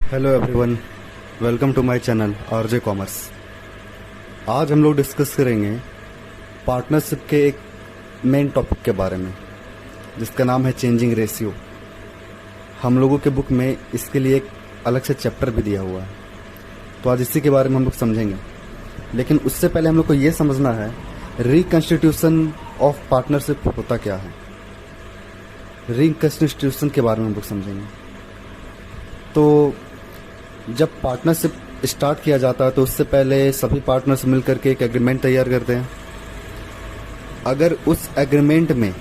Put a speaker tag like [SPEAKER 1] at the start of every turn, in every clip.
[SPEAKER 1] Hello everyone, welcome to my channel RJ commerce. आज हम लोग डिस्कस करेंगे पार्टनरशिप के एक मेन टॉपिक के बारे में जिसका नाम है चेंजिंग रेशियो। हम लोगों के बुक में इसके लिए एक अलग से चैप्टर भी दिया हुआ है, तो आज इसी के बारे में हम लोग समझेंगे। लेकिन उससे पहले हम लोग को ये समझना है रिकंस्टिट्यूशन ऑफ पार्टनरशिप होता क्या है। रिकंस्टिट्यूशन के बारे में हम लोग समझेंगे। तो जब पार्टनरशिप स्टार्ट किया जाता है तो उससे पहले सभी पार्टनर्स मिलकर के एक एग्रीमेंट तैयार करते हैं। अगर उस एग्रीमेंट में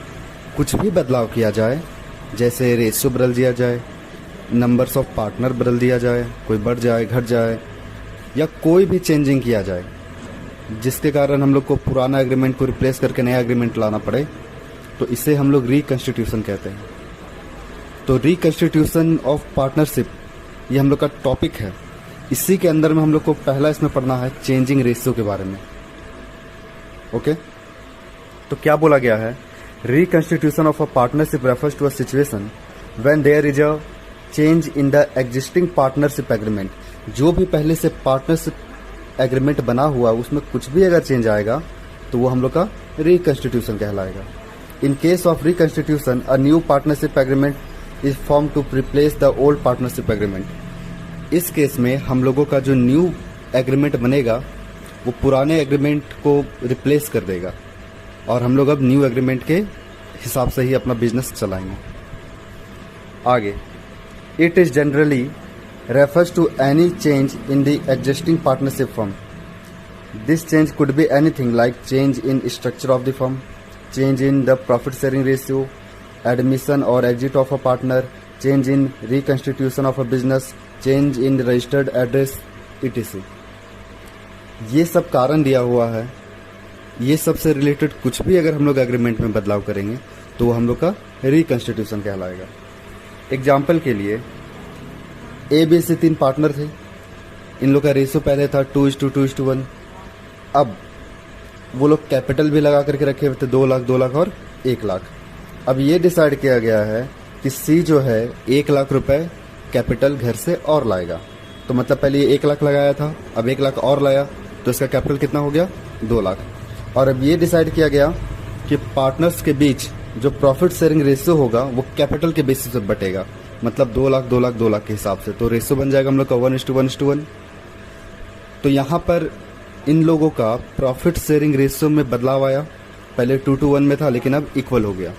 [SPEAKER 1] कुछ भी बदलाव किया जाए, जैसे रेशियो बदल दिया जाए, नंबर्स ऑफ पार्टनर बदल दिया जाए, कोई बढ़ जाए घट जाए, या कोई भी चेंजिंग किया जाए जिसके कारण हम लोग को पुराना एग्रीमेंट को रिप्लेस करके नया एग्रीमेंट लाना पड़े, तो इसे हम लोग रिकंस्टिट्यूशन कहते हैं। तो रिकंस्टिट्यूशन ऑफ पार्टनरशिप ये हम लोग का टॉपिक है। इसी के अंदर में हम लोग को पहला इसमें पढ़ना है चेंजिंग रेशियो के बारे में। ओके, तो क्या बोला गया है, reconstitution of a partnership refers to a situation when there is a change in the existing partnership agreement. जो भी पहले से पार्टनरशिप एग्रीमेंट बना हुआ उसमें कुछ भी अगर चेंज आएगा तो वो हम लोग का रिकंस्टिट्यूशन कहलाएगा। In case of reconstitution a new partnership agreement is form to replace the old partnership agreement. इस केस में हम लोगों का जो न्यू एग्रीमेंट बनेगा वो पुराने एग्रीमेंट को रिप्लेस कर देगा और हम लोग अब न्यू एग्रीमेंट के हिसाब से ही अपना बिजनेस चलाएंगे। आगे, it is generally refers to any change in the existing partnership firm. This change could be anything like change in structure of the firm, change in the profit sharing ratio, admission or exit of a partner, change in reconstitution of a business, change in registered address, etc. ये सब कारण दिया हुआ है। ये सब से related कुछ भी अगर हम लोग एग्रीमेंट में बदलाव करेंगे तो वो हम लोग का रिकंस्टिट्यूशन कहलाएगा। एग्जाम्पल के लिए ए बी सी 3 पार्टनर थे। इन लोग का रेशियो पहले था 2:2:1। अब वो लोग कैपिटल भी लगा करके रखे हुए थे 2 लाख 2 लाख और 1 लाख। अब ये डिसाइड किया गया है कि सी जो है 1 लाख रुपए कैपिटल घर से और लाएगा। तो मतलब पहले ये 1 लाख लगाया था, अब 1 लाख और लाया तो इसका कैपिटल कितना हो गया 2 लाख। और अब ये डिसाइड किया गया कि पार्टनर्स के बीच जो प्रॉफिट शेयरिंग रेशियो होगा वो कैपिटल के बेसिस पे बटेगा, मतलब 2 लाख 2 लाख 2 लाख के हिसाब से। तो रेशियो बन जाएगा हम लोग का 1:1:1। तो यहाँ पर इन लोगों का प्रॉफिट शेयरिंग रेशियो में बदलाव आया। पहले 2:1 में था लेकिन अब इक्वल हो गया।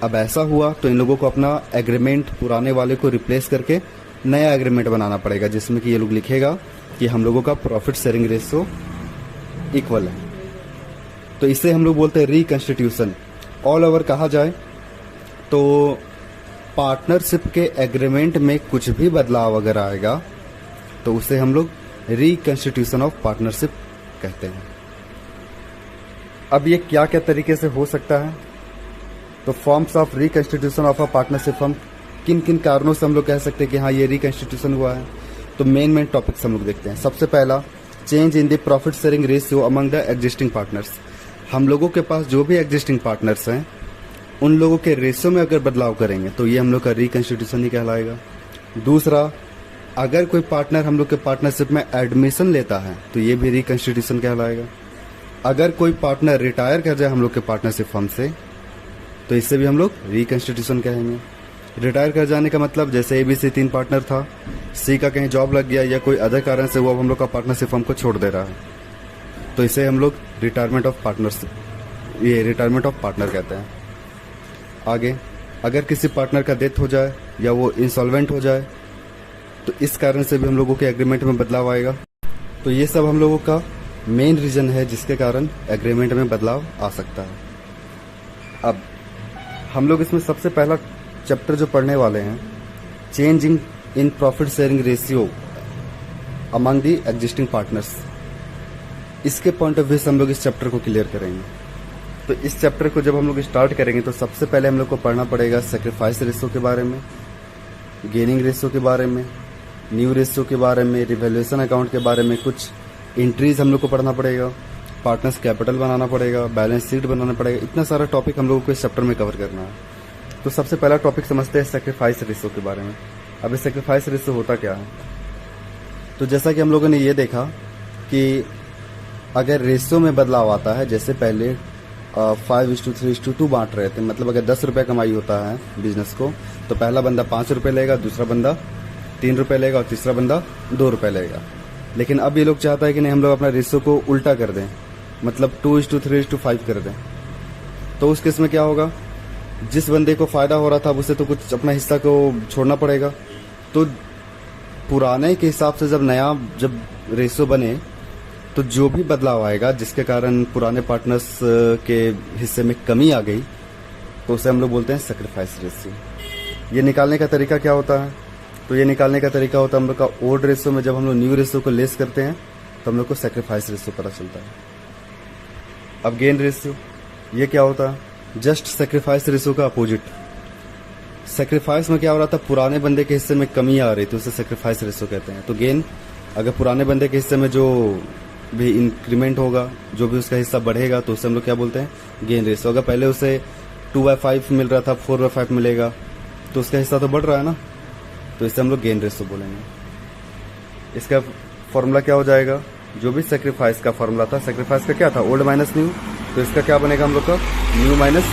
[SPEAKER 1] अब ऐसा हुआ तो इन लोगों को अपना एग्रीमेंट पुराने वाले को रिप्लेस करके नया एग्रीमेंट बनाना पड़ेगा जिसमें कि ये लोग लिखेगा कि हम लोगों का प्रॉफिट शेयरिंग रेशियो इक्वल है। तो इसे हम लोग बोलते हैं रिकंस्टिट्यूशन। ऑल ओवर कहा जाए तो पार्टनरशिप के एग्रीमेंट में कुछ भी बदलाव अगर आएगा तो उसे हम लोग रिकंस्टिट्यूशन ऑफ पार्टनरशिप कहते हैं। अब ये क्या क्या तरीके से हो सकता है, तो forms of reconstitution of a partnership firm, किन किन कारणों से हम लोग कह सकते हैं कि हाँ ये रिकंस्टिट्यूशन हुआ है। तो मेन टॉपिक्स हम लोग देखते हैं। सबसे पहला, change in the profit sharing ratio among the existing partners. हम लोगों के पास जो भी एग्जिस्टिंग पार्टनर्स हैं उन लोगों के रेशियो में अगर बदलाव करेंगे तो ये हम लोग का रिकंस्टिट्यूशन ही कहलाएगा। दूसरा, अगर कोई पार्टनर हम लोग के पार्टनरशिप में एडमिशन लेता है तो ये भी रिकंस्टिट्यूशन कहलाएगा। अगर कोई पार्टनर रिटायर कर जाए हम लोग के पार्टनरशिप फर्म से तो इससे भी हम लोग रिकंस्टिट्यूशन कहेंगे। रिटायर कर जाने का मतलब जैसे ABC 3 पार्टनर था, सी का कहीं जॉब लग गया या कोई अदर कारण से वो अब हम लोग का पार्टनरशिप फर्म को छोड़ दे रहा है, तो इसे हम लोग रिटायरमेंट ऑफ पार्टनर कहते हैं। आगे, अगर किसी पार्टनर का डेथ हो जाए या वो इंसॉल्वेंट हो जाए तो इस कारण से भी हम लोगों के एग्रीमेंट में बदलाव आएगा। तो ये सब हम लोगों का मेन रीजन है जिसके कारण एग्रीमेंट में बदलाव आ सकता है। अब हम लोग इसमें सबसे पहला चैप्टर जो पढ़ने वाले हैं, changing in profit sharing ratio among the existing partners, इसके पॉइंट ऑफ व्यू से हम लोग इस चैप्टर को क्लियर करेंगे। तो इस चैप्टर को जब हम लोग स्टार्ट करेंगे तो सबसे पहले हम लोग को पढ़ना पड़ेगा सेक्रीफाइस रेशियो के बारे में, गेनिंग रेशियो के बारे में, न्यू रेशियो के बारे में, रिवैल्यूएशन अकाउंट के बारे में, कुछ एंट्रीज हम लोग को पढ़ना पड़ेगा, पार्टनर्स कैपिटल बनाना पड़ेगा, बैलेंस शीट बनाना पड़ेगा। इतना सारा टॉपिक हम लोगों को इस चैप्टर में कवर करना है। तो सबसे पहला टॉपिक समझते हैं सेक्रीफाइस रेशियो के बारे में। अब इस सेक्रीफाइस रेशियो होता क्या है? तो जैसा कि हम लोगों ने ये देखा कि अगर रेशियो में बदलाव आता है, जैसे पहले 5:3:2 बांट रहे थे, मतलब अगर 10 रुपये कमाई होता है बिजनेस को, तो पहला बंदा 5 रुपये लेगा, दूसरा बंदा 3 रुपये लेगा और तीसरा बंदा 2 रुपये लेगा। लेकिन अब ये लोग चाहता है कि नहीं, हम लोग अपना रेशियो को उल्टा कर दें, मतलब 2:3:5 कर दें। तो उस केस में क्या होगा, जिस बंदे को फ़ायदा हो रहा था उसे तो कुछ अपना हिस्सा को छोड़ना पड़ेगा। तो पुराने के हिसाब से जब रेशियो बने तो जो भी बदलाव आएगा जिसके कारण पुराने पार्टनर्स के हिस्से में कमी आ गई, तो उसे हम लोग बोलते हैं सेक्रीफाइस रेशियो। ये निकालने का तरीका क्या होता है? तो ये निकालने का तरीका होता है हम लोग का ओल्ड रेशियो में जब हम लोग न्यू रेशियो को लेस करते हैं तो हम लोग को सेक्रीफाइस रेशियो पता चलता है। अब गेन रेशियो, ये क्या होता है? जस्ट सेक्रीफाइस रेशियो का अपोजिट। सेक्रीफाइस में क्या हो रहा था, पुराने बंदे के हिस्से में कमी आ रही थी, उसे सेक्रीफाइस रेशियो कहते हैं। तो गेन, अगर पुराने बंदे के हिस्से में जो भी इंक्रीमेंट होगा, जो भी उसका हिस्सा बढ़ेगा, तो उसे हम लोग क्या बोलते हैं? Gain ratio. अगर पहले उसे 2/5 मिल रहा था, 4/5 मिलेगा, तो उसका हिस्सा तो बढ़ रहा है ना, तो इसे हम लोग गेन रेशियो बोलेंगे। इसका फॉर्मूला क्या हो जाएगा? जो भी सेक्रीफाइस का फॉर्मूला था, सेक्रीफाइस का क्या था? Old minus new. तो इसका क्या बनेगा हम लोग का? New minus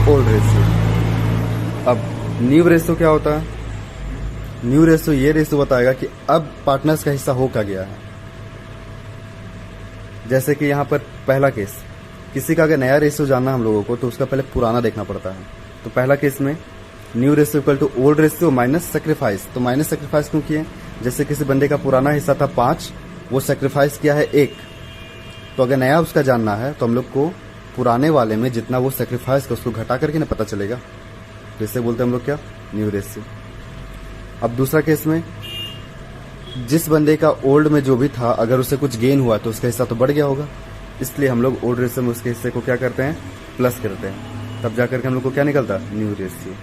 [SPEAKER 1] old ratio. अब न्यू रेशियो क्या होता है? न्यू रेशियो ये रेशियो बताएगा कि अब पार्टनर्स का हिस्सा हो क्या गया है। जैसे कि यहाँ पर पहला केस, किसी का अगर नया रेशियो जानना हम लोगों को, तो उसका पहले पुराना देखना पड़ता है। तो पहला केस में new ratio equal to old ratio minus sacrifice. तो माइनस सेक्रीफाइस क्यों किए? जैसे किसी बंदे का पुराना हिस्सा था 5, वो सेक्रीफाइस किया है 1, तो अगर नया उसका जानना है तो हम लोग को पुराने वाले में जितना वो सेक्रीफाइस का उसको घटा करके ना पता चलेगा, तो इसे बोलते हैं हम लोग क्या? New ratio. अब दूसरा केस में जिस बंदे का ओल्ड में जो भी था, अगर उसे कुछ गेन हुआ तो उसका हिस्सा तो बढ़ गया होगा, इसलिए हम लोग ओल्ड रेशियो में उसके हिस्से को क्या करते हैं? प्लस करते हैं, तब जाकर के हम लोग को क्या निकलता है? New ratio.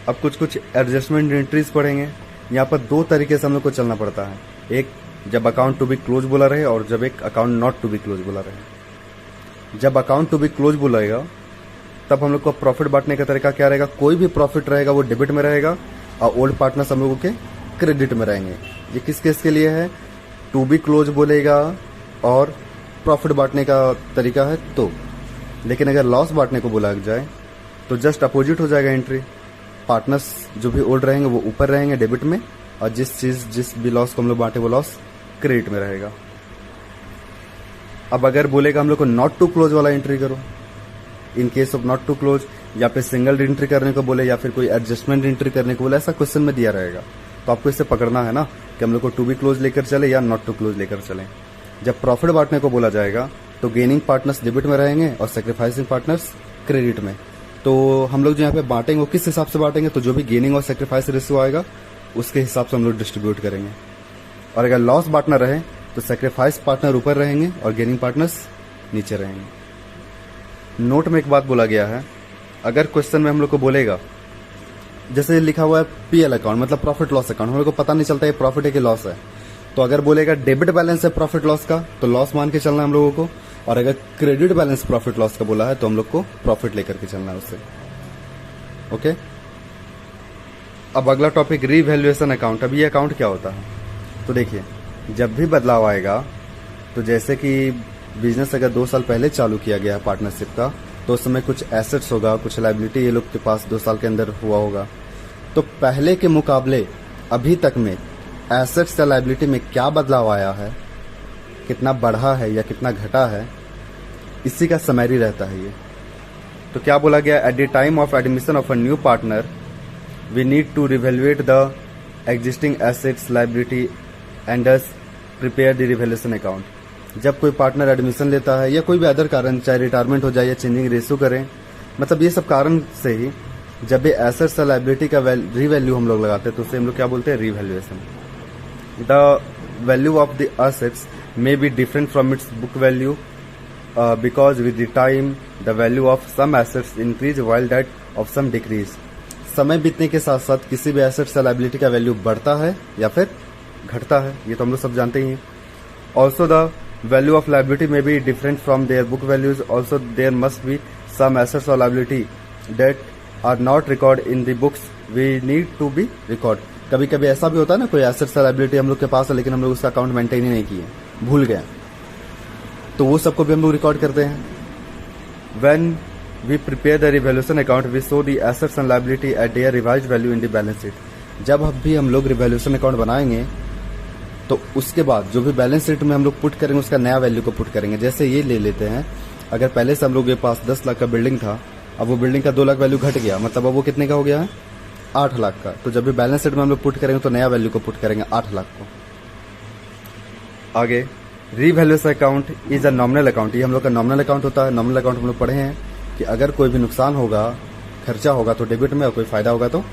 [SPEAKER 1] अब कुछ एडजस्टमेंट एंट्रीज पढ़ेंगे। यहाँ पर 2 तरीके से हम लोग को चलना पड़ता है, एक जब अकाउंट टू बी क्लोज बोला रहे और जब एक account not to be close बोला रहे। जब अकाउंट टू बी क्लोज बोलेगा तब हम लोग को प्रॉफिट बांटने का तरीका क्या रहेगा? कोई भी प्रॉफिट रहेगा वो डेबिट में रहेगा और ओल्ड पार्टनर्स हम लोगों के क्रेडिट में रहेंगे। ये किस केस के लिए है? टू बी क्लोज बोलेगा और प्रॉफिट बांटने का तरीका है तो। लेकिन अगर लॉस बांटने को बोला जाए तो जस्ट अपोजिट हो जाएगा एंट्री। पार्टनर्स जो भी ओल्ड रहेंगे वो ऊपर रहेंगे डेबिट में, और जिस भी लॉस को हम लोग बांटे वो लॉस क्रेडिट में रहेगा। अब अगर बोलेगा हम लोग को नॉट टू क्लोज वाला एंट्री करो, in case of not to close, या फिर सिंगल एंट्री करने को बोले या फिर कोई एडजस्टमेंट एंट्री करने को बोले, ऐसा क्वेश्चन में दिया रहेगा, तो आपको इसे पकड़ना है ना कि हम लोग को टू बी क्लोज लेकर चले या नॉट टू क्लोज लेकर चले। जब प्रॉफिट बांटने को बोला जाएगा तो गेनिंग पार्टनर्स डेबिट में रहेंगे और सेक्रीफाइसिंग पार्टनर्स क्रेडिट में। तो हम लोग जो यहाँ पे बांटेंगे वो किस हिसाब से बांटेंगे? तो जो भी गेनिंग और सेक्रीफाइस रेशियो आएगा उसके हिसाब से हम लोग डिस्ट्रीब्यूट करेंगे। और अगर लॉस बांटना रहे तो सेक्रीफाइस पार्टनर ऊपर रहेंगे और गेनिंग पार्टनर्स नीचे रहेंगे। नोट में एक बात बोला गया है, अगर क्वेश्चन में हम लोग को बोलेगा, जैसे लिखा हुआ है पीएल अकाउंट मतलब प्रॉफिट लॉस अकाउंट, हम लोग को पता नहीं चलता है प्रॉफिट है कि लॉस है, तो अगर बोलेगा डेबिट बैलेंस है प्रॉफिट लॉस का तो लॉस मान के चलना है हम लोगों को, और अगर क्रेडिट बैलेंस प्रॉफिट लॉस का बोला है तो हम लोग को प्रॉफिट लेकर के चलना है उससे। ओके, अब अगला टॉपिक रीवैल्यूएशन अकाउंट। अब ये अकाउंट क्या होता है? तो देखिए, जब भी बदलाव आएगा, तो जैसे कि बिजनेस अगर 2 साल पहले चालू किया गया है पार्टनरशिप का, तो उस समय कुछ एसेट्स होगा, कुछ लायबिलिटी ये लोग के पास 2 साल के अंदर हुआ होगा, तो पहले के मुकाबले अभी तक में एसेट्स या लायबिलिटी में क्या बदलाव आया है, कितना बढ़ा है या कितना घटा है, इसी का समरी रहता है ये। तो क्या बोला गया? At the time of admission of a new partner we need to revaluate the existing assets liability and thus prepare the revaluation account. जब कोई पार्टनर एडमिशन लेता है या कोई भी अदर कारण, चाहे रिटायरमेंट हो जाए या चेंजिंग रेशियो करें, मतलब ये सब कारण से ही जब भी एसेट्स या लायबिलिटी का रीवैल्यू हम लोग लगाते हैं तो उसे हम लोग क्या बोलते हैं? Revaluation. The value of the assets may be different from its book value because with the time the value of some assets increase while that of some decrease। समय बीतने के साथ साथ किसी भी एसेट्स या लायबिलिटी का वैल्यू बढ़ता है या फिर घटता है, ये तो हम लोग सब जानते ही हैं। Also the value of liability may be different from their book values. Also there must be some assets और liability that are not record in the books we need to be record. कभी कभी ऐसा भी होता है ना, कोई assets liability हम लोग के पास है लेकिन हम लोग उसका अकाउंट मेंटेन ही नहीं किए, भूल गए, तो वो सबको भी हम लोग रिकॉर्ड करते हैं। When we prepare the revaluation account we show the assets and liability at their revised value in the balance sheet. जब भी हम लोग रिवैल्यूएशन अकाउंट बनाएंगे तो उसके बाद जो भी बैलेंस शीट में हम लोग पुट करेंगे उसका नया वैल्यू को पुट करेंगे। जैसे ये ले लेते हैं, अगर पहले से हम लोग के पास 10 लाख का बिल्डिंग था, अब वो बिल्डिंग का 2 लाख वैल्यू घट गया, मतलब अब वो कितने का हो गया है, 8 लाख का। तो जब भी बैलेंस शीट में हम लोग पुट करेंगे तो नया वैल्यू को पुट करेंगे 8 लाख को। आगे revaluation account is a nominal account. ये हम लोग का नॉमिनल अकाउंट होता है। नॉमिनल अकाउंट हम लोग पढ़े हैं कि अगर कोई भी नुकसान होगा, खर्चा होगा तो डेबिट में, और कोई फायदा होगा तो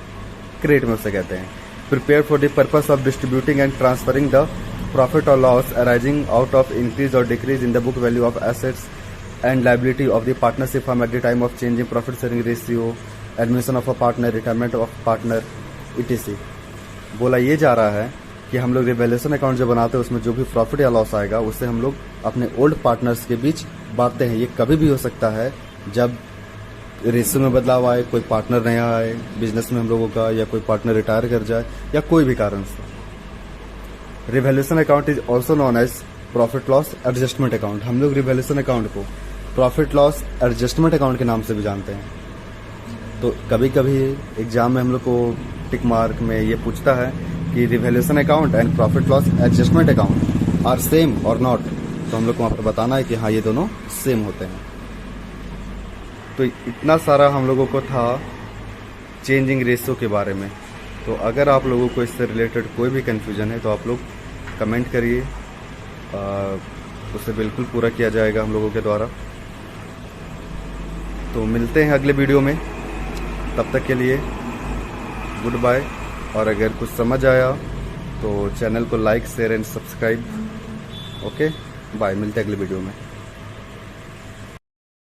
[SPEAKER 1] क्रेडिट में उसे कहते हैं। Prepare for the purpose of distributing and transferring the profit और loss arising out of increase और decrease in the book value of assets and liability of the partnership firm at the time of changing profit sharing ratio, admission of a partner, retirement of partner, etc. बोला ये जा रहा है कि हम लोग revaluation account जो बनाते हैं उसमें जो भी प्रॉफिट या लॉस आएगा उससे हम लोग अपने ओल्ड पार्टनर्स के बीच बांटते हैं। ये कभी भी हो सकता है जब रेशियो में बदलाव आए, कोई पार्टनर नया आए बिजनेस में हम लोगों का, या कोई पार्टनर रिटायर कर जाए, या कोई भी कारण से। Revaluation account is also known as profit loss adjustment account. हम लोग रिवैल्यूएशन अकाउंट को प्रॉफिट लॉस एडजस्टमेंट अकाउंट के नाम से भी जानते हैं। तो कभी कभी एग्जाम में हम लोग को टिक मार्क में ये पूछता है कि revaluation account and profit loss adjustment account are same और नॉट, तो हम लोग को वहाँ पर बताना है कि हाँ ये दोनों सेम होते हैं। तो इतना सारा हम लोगों को था चेंजिंग रेशियो के बारे में। तो अगर आप लोगों को इससे रिलेटेड कोई भी कन्फ्यूजन है तो आप लोग कमेंट करिए, उसे बिल्कुल पूरा किया जाएगा हम लोगों के द्वारा। तो मिलते हैं अगले वीडियो में, तब तक के लिए गुड बाय। और अगर कुछ समझ आया तो चैनल को like, share and subscribe. Okay bye, मिलते हैं अगले वीडियो में।